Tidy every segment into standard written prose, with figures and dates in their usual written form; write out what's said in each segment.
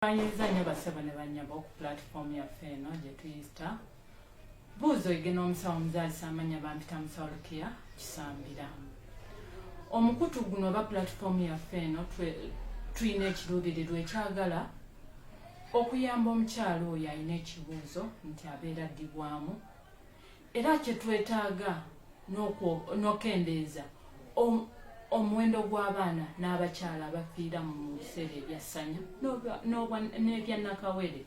Bayinza nnyo basaba ne bannyaba ku platform yaffe eno gye tuyita buuzo ige n'omusawo omuzaalisa amanya bampita musawo Lukiya Kisambira. Omukutu guno oba platform yaffe eno tulina ekiruubirirwa ekyagala okuyamba omukyalo oyo alina ekibuuzo nti abeera addibwamu era kye twetaaga n'okendeeza omuwendo gw'abaana n'abakyala abafiira mu biseera ebyassanya n'ebyannakawere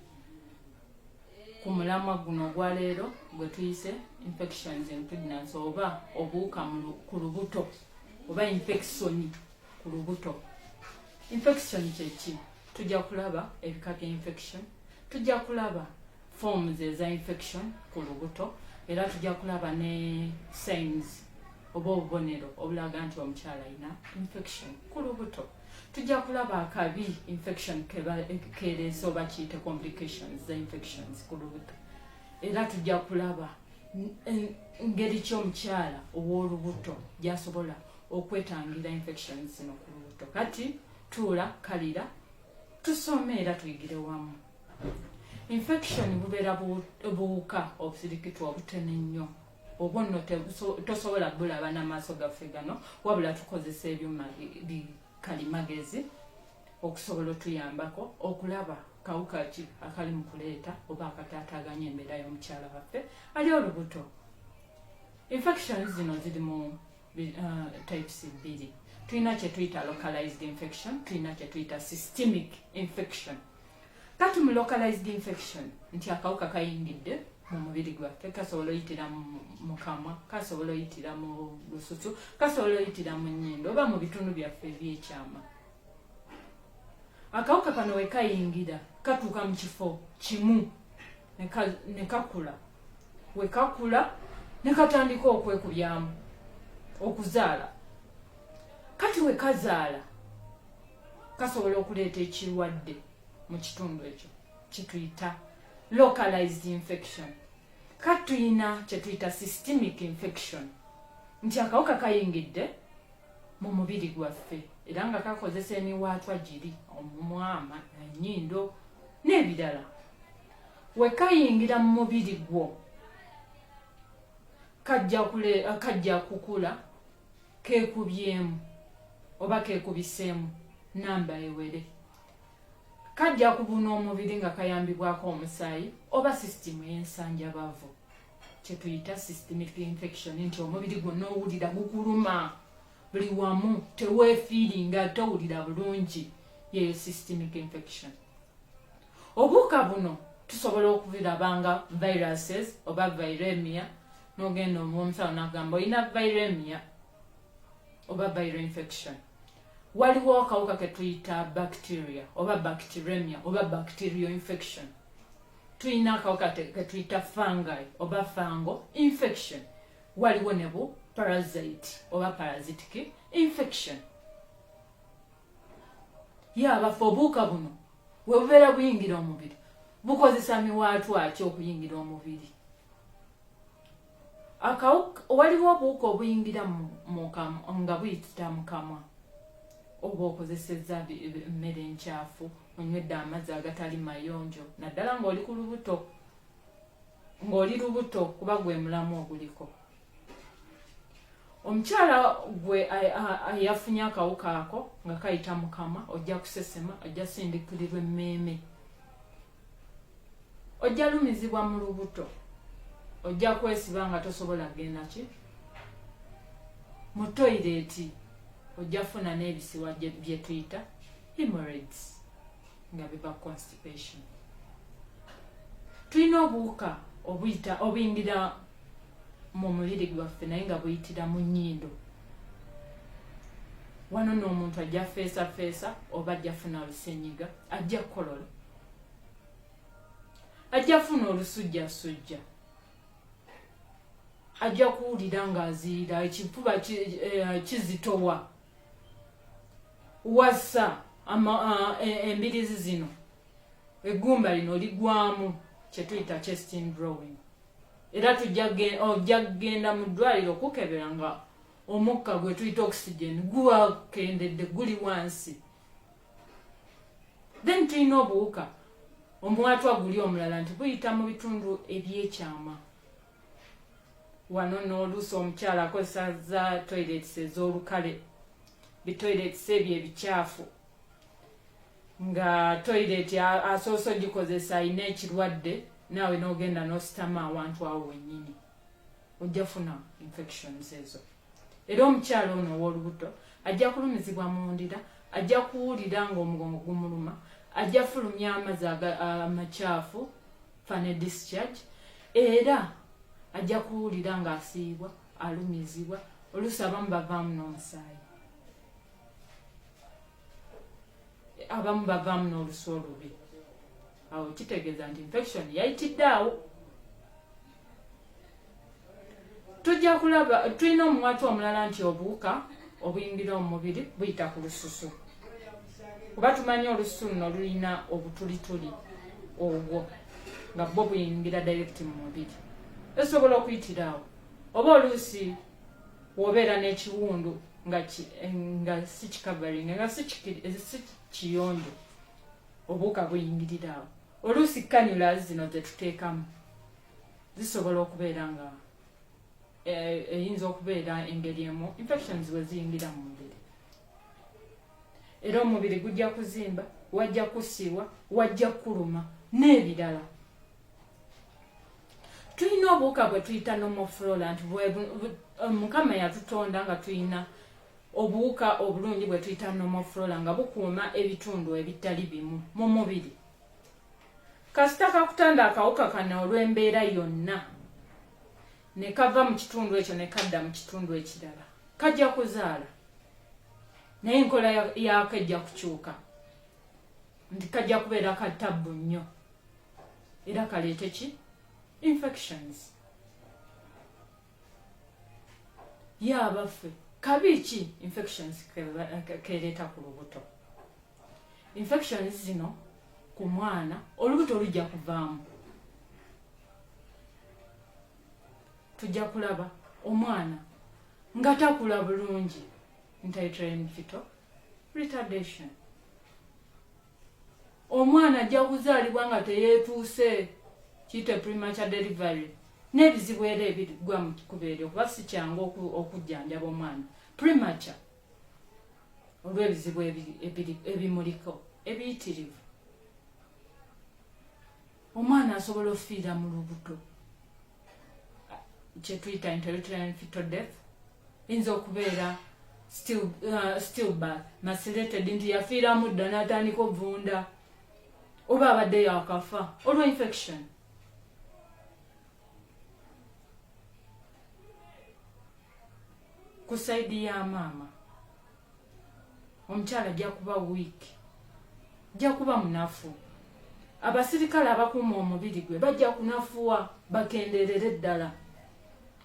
ku mulamwa guno ogwa leero gwe tuyise infections and pregnancy oba obuwuka ku lubuto oba infection ku lubuto. Infection kyeki? Tujja kulaba ebika bya infection, tujja kulaba forms eza infection ku lubuto era tujja kulaba ne signs oba obubonero obulaga nti omukyala alina infection ku lubuto. Tujja kulaba akabi infection kereese oba kiyite complications za infections ku lubuto era tujja kulaba ngeri ky'omukyala ow'olubuto gy'asobola okwetangira infections zino ku lubuto. Kati tuula kalira tusome era tuyigire wamu. Infection bubeera buwuka obusirikitwa obutene nnyo obwo nno tosobola bulaba n'amaaso gaffe gano wabula tukozesa ebyuma bikalimagezi okusobola otuyambako okulaba kawuka ki akali mu kuleeta oba akataataaganya embeera y'omukyala waffe ali olubuto. Infections zino ziri mu types bbiri. Tulina kye tuyita localized infection, tulina kye tuyita systemic infection. Kati mu localized infection nti akawuka kayingidde mu mubiri gwaffe, kasobola oyitira mu kamwa, kasobola oyitira mu lususu, kasobola oyitira mu nnyindo oba mu bitundu byaffe ebyekyama. Akawuka kano we kayingira katuuka mu kifo kimu ne kakula. We kakula ne katandika okwekubyamu okuzaala. Kati we kazaala kasobola okuleeta ekirwadde mu kitundu ekyo kituyita localized infection. Kati tuyina kye tuyita systemic infection nti akawuka kayingidde mu mubiri gwaffe era nga kakozesa emiwaatwa giri omumwama ennyindo n'ebirala. We kayingira mu mubiri gwo kajja kukula keekubyemu oba keekubiseemu namba ewere. Kajja kubuna omubiri nga kayambibwako omusaayi oba sisitimu y'ensanjabavu kye tuyita systemic infection nti omubiri gwonna owulira gukuluma buli wamu teweefiiringa towulira bulungi, yeyo systemic infection. Obuwuka buno tusobola okubirabanga viruses oba viremia n'ogenda omusawo n'agamba olina viremia oba viral infection. Waliwo akawuka ke tuyita bacteria oba bacteremia oba bacterial infection. Tuyina akawuka ke tuyita fungi oba fungal infection. Waliwo ne bu parasite oba parasitic infection. Yabaffe obuwuka buno we bubeera buyingira omubiri bukozesa miwaatwa ki okuyingira omubiri. Waliwo obuwuka obuyingira nga buyita mu kamwa oba okozesezza emmere enkyafu, onywedde amazzi agatali mayonjo naddala ng'oli ku lubuto, ng'oli lubuto kuba gwe mulamu oguliko. Omukyala gwe yafunye akawuka ako nga kayita mu kamwa ojja kusesema, ojja sindikirirwa emmeeme, ojja lumizibwa mu lubuto, ojja kwesiba nga tosobola genda ki mu toileeti, ojja funa n'ebisiwa bye tuyita hemorrhoids nga biva constipation. Tulina obuwuka obuyingira mu mubiri gwaffe naye nga buyitira mu nnyindo. Wano n'omuntu ajja feesafeesa oba ajja funa olusenyiga, ajja kolola, ajja funa olusujjasujja, ajja kuwulira ng'aziira, ekifuba kizitowa, wassa embirizi zino, eggumba lino ligwamu kye tuyita chest drawing. Era ojja kugenda mu ddwaliro okukebera nga omukka gwe tuyita oxygen guwakendedde guli wansi. then tulina obuwuka omwatwa guli omulala nti buyita mu bitundu ebyekyama. Wano n'oluusi omukyala akozesa za toilets ez'olukale, bitoilets ebyo ebikyafu, nga toilet asoose ogikozesa ayina ekirwadde, naawe n'ogenda n'ositama awantu awo wennyini, ojja funa infections ezo. Era omukyala ono ow'olubuto ajja kulumizibwa mu ndira, ajja kuwulira ng'omugongo gumuluma, ajja fulumya amazzi amakyafu, fane discharge, era ajja kuwulira ng'asiibwa, alumizibwa, oluusi abamu bavaamu n'omusaayi, abamu bavaamu n'olusu olubi. Awo kitegeeza nti infection yayitidde awo. Tujja kulaba tulina omwatu omulala nti obuwuka obuyingira mu mubiri buyita ku lususu, kuba tumanyi olususu luno lulina obutulituli obwo nga bwo buyingira direct mu mubiri. Esobola okuyitira awo, oba oluusi wobeera n'ekiwundu nga si kikavaring, nga si kiyonjo, obuwuka buyingirira awo. Oluusi cannulas zino zetuteekamu zisobola okubeera nga eyinza okubeera engeri emu infections bwe ziyingira mu mubiri. Era omubiri gujja kuzimba, wajja kusiiwa, wajja kuluma n'ebirala. Tulina obuwuka bwe tuyita normal flora nti Mukama yatutonda nga tulina obuwuka obulungi bwe tuyita normal flora nga bukuuma ebitundu ebitali bimu mu mubiri. Kasita kakutanda akawuka kano olw'embeera yonna ne kava mu kitundu ekyo ne kadda mu kitundu ekirala, kajja kuzaala, naye enkola yaako ejja kukyuka, nti kajja kubeera katabbu nnyo era kaleete ki? Infections. Yabaffe kabi ki infections kereeta ku lubuto? Infections zino ku mwana olubuto lujja kuvaamu. Tujja kulaba omwana nga takula bulungi, intrauterine fetal retardation. Omwana ajja kuzaalibwa nga teyeetuuse, kiyite premature delivery, n'ebizibu era ebigwa mu kikubeere kuba si kyangu okujjanjaba omwana premature olw'ebizibu ebimuliko ebiyitirivu. Omwana asobola okufiira mu lubuto, kye tuyita intrauterine fetal death. Yinza okubeera stillbirth, macerated, nti yafiiramu dda n'atandika ovunda, oba abaddeyo akafa olwa infection. Ku saidi ya maama omukyala ajja kuba weak, ajja kuba munafu. Abasirikale abakuuma omubiri gwe bajja kunafuwa bakenderere ddala.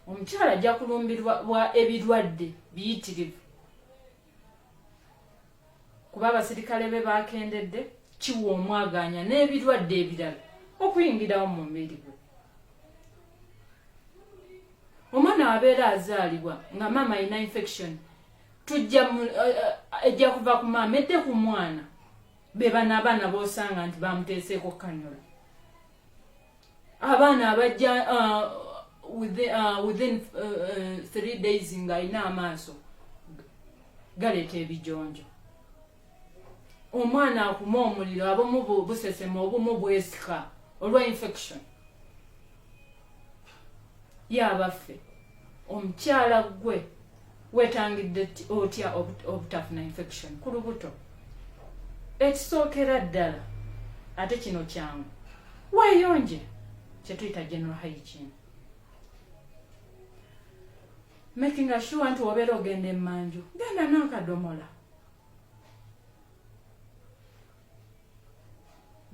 Omukyala ajja kulumbirwa ebirwadde biyitirivu kuba abasirikale be bakendedde, kiwa omwaganya n'ebirwadde ebirala okuyingirawo mu mubiri gwe. Omwana abeera azaalibwa nga maama alina infection, ejja kuva ku maama edde ku mwana. Be bano abaana b'osanga nti bamuteeseeko cannula. Abaana abajja within 3 days nga alina amaaso galeeta ebijonjo. Omwana akuma omuliro, abamu busesema, obumu bwesika olwa infection. Yabaffe omukyala gwe wetangidde otya obutafuna infection ku lubuto? Ekisookera ddala, ate kino kyangu, weeyonje, kye tuyita general hygiene. Making sure nti obeera ogenda emmanju, genda n'akadomola.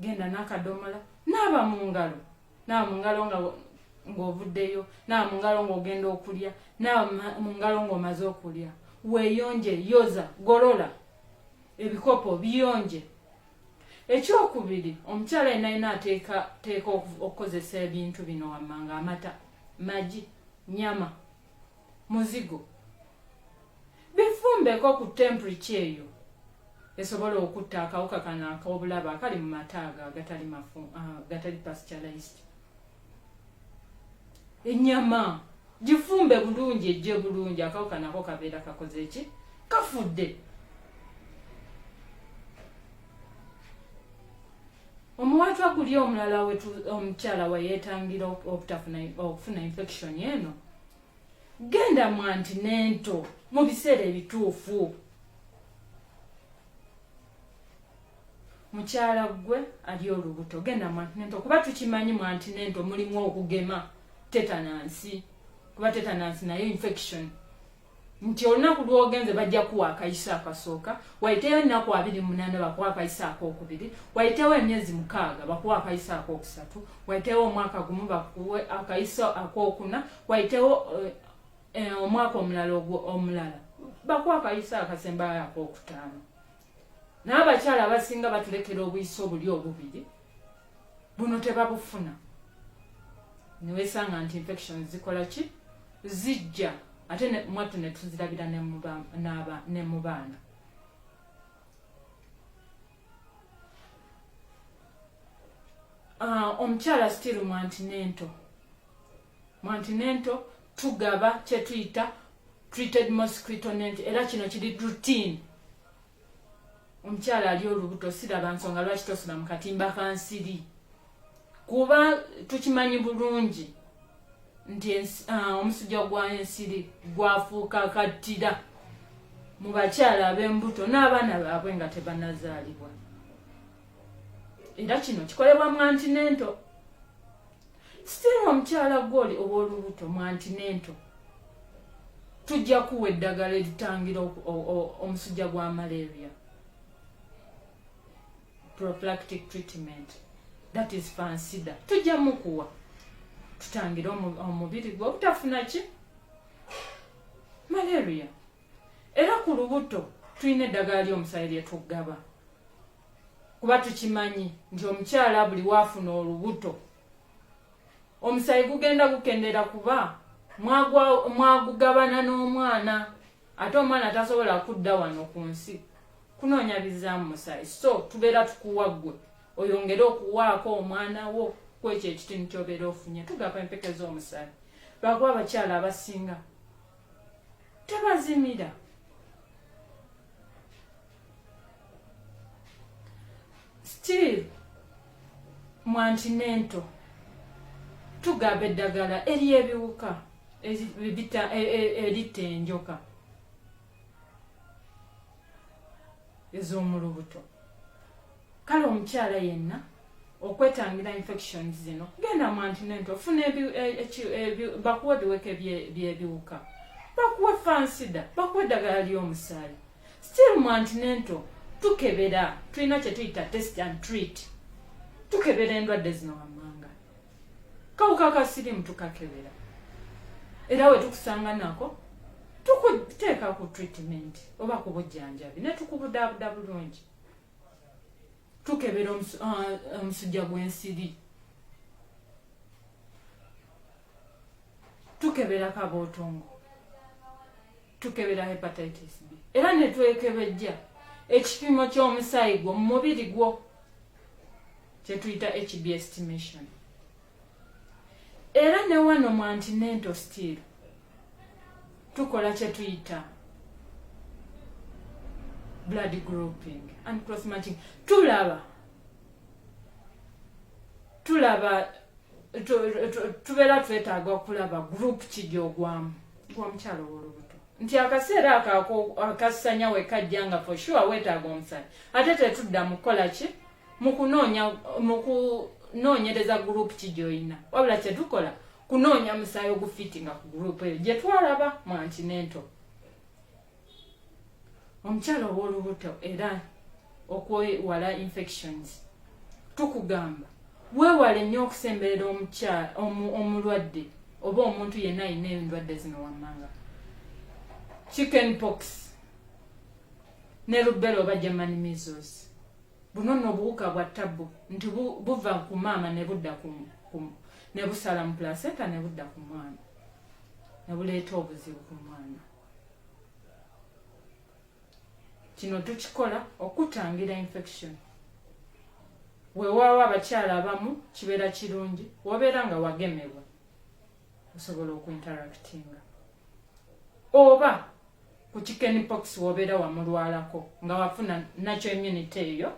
Genda n'akadomola, naaba mu ngalo. Naaba mu ngalo ng'ovuddeyo, naaba mu ngalo ng'ogenda okulya, naaba mu ngalo ng'omaze okulya. Weeyonje, yoza, golola. Ebikopo biyonje. Ekyokubiri, omukyala yenna ateeka okukozesa ebintu bino wammanga: amata, magi, nyama, muzigo. Bifumbeko ku temperature eyo esobola okutta akawuka kano ak'obulaba akali mu mataaga gatali pasteurized. Ennyama gifumbe bulungi ejje bulungi, akawuka nako kabeera kakoze eki, kafudde. Omuwatwa guli omulala omukyala weyeetangira okufuna infection eno, genda mu antenatal mu biseera ebituufu. Mukyala gwe ali olubuto, genda mu antenatal kuba tukimanyi mu antenatal mulimu okugema tetanus, kuba tetanus nayo infection. Nti olunaku lw'ogenze bajja kuwa akayisa akasooka, wayiteyo ennaku 28 bakuwa akayisa akokubiri, wayiteyo emyezi 6 bakuwa akayisa akokusatu, wayiteyo omwaka gumu bakuwe akayisa akokuna, wayiteyo omwaka omulala bakuwa akayisa akasembayo akokutaano. N'abakyala abasinga batulekera obuyisa obuli obubiri, buno tebabufuna. Niwesanga nti infections zikola ki? Zijja. Ate mwatu ne tuzirabira ne mu baana. Omukyala still mu antenatal. Mu antenatal tugaba kye tuyita treated mosquito net, era kino kiri routine. Omukyala ali olubuto siraba nsonga lwaki tosula mu katimba ka nsiri. Kuba tukimanyi bulungi nti omusujja gwa ensiri gwafuuka kattira mu bakyala ab'embuto n'abaana baabwe nga tebannazaalibwa. Era kino kikolebwa mu antenatal. Still omukyala gw'oli obw'olubuto mu antenatal tujja kuwa eddagala eritangira omusujja gwa malaria. Prophylactic treatment, that is fansida. Tujja mukuwa tutangira omubiri gwe obutafuna ki? Malaria. Era ku lubuto tulina eddagala ly'omusaayi lye tugaba. Kuba tukimanyi nti omukyala buli waafuna olubuto omusaayi gugenda gukendera kuba mwagugabana n'omwana, ate omwana tasobola kudda wano ku nsi kunoonya bizaamu musaayi. So tubeera tukuwa ggwe oyongere okuwaako omwana wo kwekyo ekitini kyobeera ofunye. Tugaba empeke z'omusaayi. Lwakuba abakyala abasinga tebazimira. Still mu antenatal tugaba eddagala ery'ebiwuka eritta enjoka ez'omu lubuto. Kale omukyala yenna okwetangira infections zino, genda mu antenatal funa bakuwa ebiweka by'ebiwuka, bakuwa fansida, bakuwa eddagala ly'omusaayi. Still mu antenatal tukebera, tulina kye tuyita test and treat. Tukebera endwadde zino wammanga. Kawuka ka siriimu tukakebera. Era we tukusanga nako tukuteeka ku treatment oba ku bujjanjabi ne tukubudaabuda bulungi. Tukebera omusujja gw'ensiri, tukebera kabootongo, tukebera hepatitis B. Era ne twekebejja ekipimo ky'omusaayi gwo mu mubiri gwo kye tuyita HB estimation. Era ne wano mu antenatal still tukola kye tuyita blood grouping and cross matching. Tubeera twetaaga okulaba group kijogwamu gw'omukyala w'olubuto, nti akaseera akasanya we kajja nga for sure weetaaga omusaayi, ate tetudda mu kukola ki mu kunoonyereza group kijoyina, wabula kye tukola kunoonya musaayi ogufitinga ku group eyo gye twalaba mu antenatal. Omukyala ow'olubuto era okwewala infections tukugamba weewale nnyo okusemberera omulwadde oba omuntu yenna ayina endwadde zino wammanga. Chicken pox ne rubella oba German measles, buno nno obuwuka bwa ttabu nti buva ku maama ne budda ne busala mu placenta ne budda ku mwana ne buleeta obuzibu ku mwana. kino tukikola okutangira infection. Weewaawo abakyala abamu kibeera kirungi wabeera nga wagemebwa osobola okuinteractinga, oba ku chickenpox wobeera wamulwalako nga wafuna nakyo immunity eyo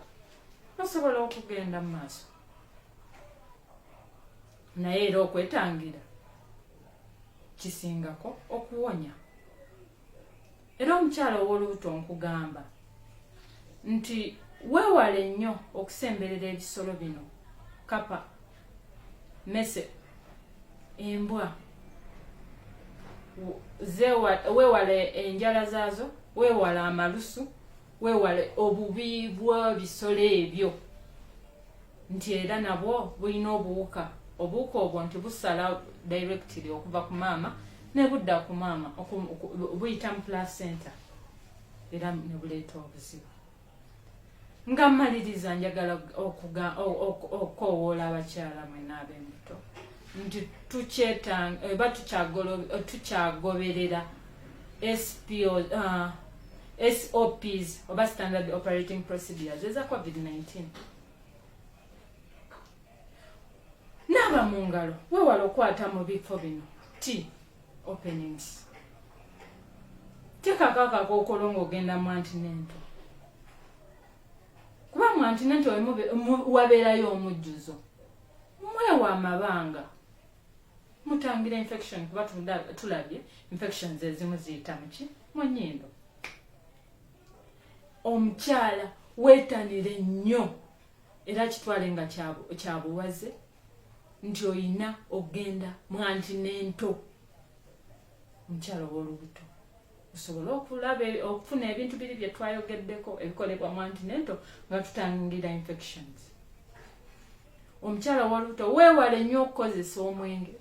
osobola okugenda mu maaso. Naye era okwetangira kisingako okuwonya. Era omukyala ow'olubuto nkugamba nti weewale nnyo okusemberera ebisolo bino, kapa, mese, embwa, weewale enjala zaazo, weewale amalusu, weewale obubi bw'ebisolo ebyo, nti era nabwo bulina obuwuka. Obuwuka obwo nti busala directly okuva ku maama ne budda ku maama buyita mu placenta era ne buleeta obuzibu. Nga mmaliriza njagala okukoowoola abakyala mwena ab'embuto nti tukyagoberera SOPs oba standard operating procedures eza COVID-19. Naaba mu ngalo, weewala okwata mu bifo bino openings. Teekako akakookolo ng'ogenda mu antinento, kuba mu antinento wabeerayo omujjuzo. Mwewa amabanga mutangira infection, kuba tulabye infections ezimu ziyita mu nnyindo. Omukyala weetanire nnyo era kitwale nga kya buwaze nti oyina ogenda mu antinento. Omukyala ow'olubuto osobola okufuna ebintu biri bye twayogeddeko ebikolebwa mu antinento nga tutangira infections. Omukyala ow'olubuto weewale nnyo okukozesa omwenge